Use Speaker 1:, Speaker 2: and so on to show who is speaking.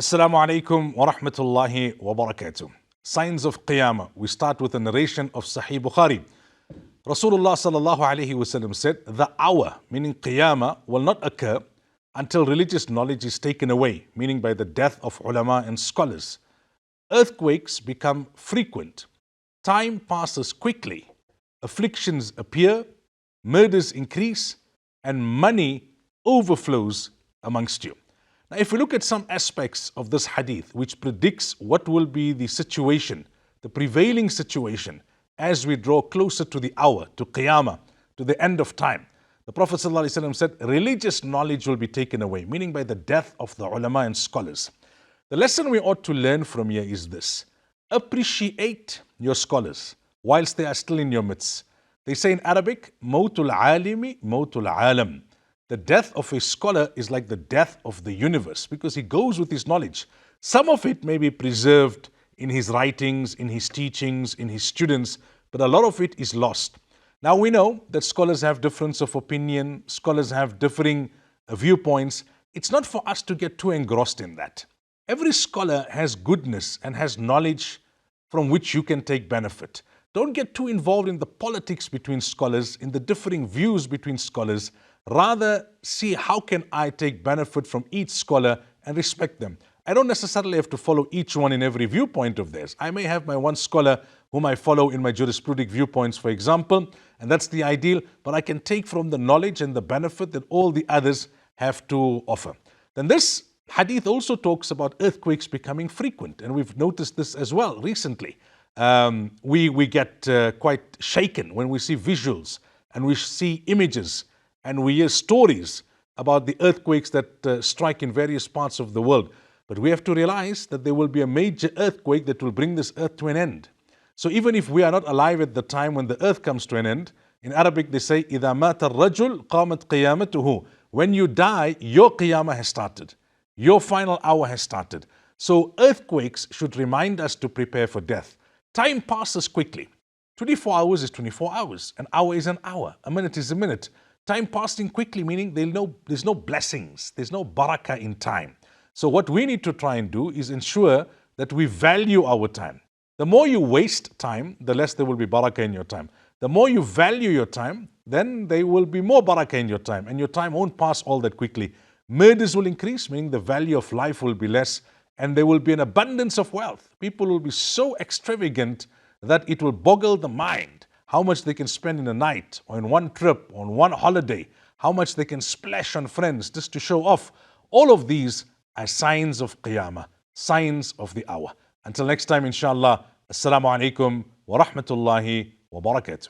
Speaker 1: Assalamu alaikum wa rahmatullahi wa barakatuh. Signs of Qiyamah. We start with a narration of Sahih Bukhari. Rasulullah sallallahu alaihi wasallam said, the hour, meaning Qiyamah, will not occur until religious knowledge is taken away, meaning by the death of ulama and scholars. Earthquakes become frequent. Time passes quickly. Afflictions appear, murders increase, and money overflows amongst you. Now, if we look at some aspects of this hadith, which predicts what will be the situation, the prevailing situation, as we draw closer to the hour, to Qiyamah, to the end of time. The Prophet ﷺ said, religious knowledge will be taken away, meaning by the death of the ulama and scholars. The lesson we ought to learn from here is this: appreciate your scholars whilst they are still in your midst. They say in Arabic, mawtul alimi, mawtul alam. The death of a scholar is like the death of the universe, because he goes with his knowledge. Some of it may be preserved in his writings, in his teachings, in his students, but a lot of it is lost. Now we know that scholars have difference of opinion, scholars have differing viewpoints. It's not for us to get too engrossed in that. Every scholar has goodness and has knowledge from which you can take benefit. Don't get too involved in the politics between scholars, in the differing views between scholars. Rather, see how can I take benefit from each scholar and respect them. I don't necessarily have to follow each one in every viewpoint of theirs. I may have my one scholar whom I follow in my jurisprudic viewpoints, for example, and that's the ideal, but I can take from the knowledge and the benefit that all the others have to offer. Then this hadith also talks about earthquakes becoming frequent, and we've noticed this as well recently. We get quite shaken when we see visuals and we see images and we hear stories about the earthquakes that strike in various parts of the world. But we have to realize that there will be a major earthquake that will bring this earth to an end. So even if we are not alive at the time when the earth comes to an end, in Arabic they say, إِذَا مَاتَ الرَّجُلْ قَامَتْ قِيَامَتُهُ. When you die, your Qiyamah has started. Your final hour has started. So earthquakes should remind us to prepare for death. Time passes quickly. 24 hours is 24 hours. An hour is an hour. A minute is a minute. Time passing quickly, meaning there's no blessings, there's no barakah in time. So what we need to try and do is ensure that we value our time. The more you waste time, the less there will be barakah in your time. The more you value your time, then there will be more barakah in your time, and your time won't pass all that quickly. Murders will increase, meaning the value of life will be less, and there will be an abundance of wealth. People will be so extravagant that it will boggle the mind how much they can spend in a night, or in one trip, on one holiday, how much they can splash on friends just to show off. All of these are signs of Qiyamah, signs of the hour. Until next time, inshallah, Assalamu alaikum wa rahmatullahi wa barakatuh.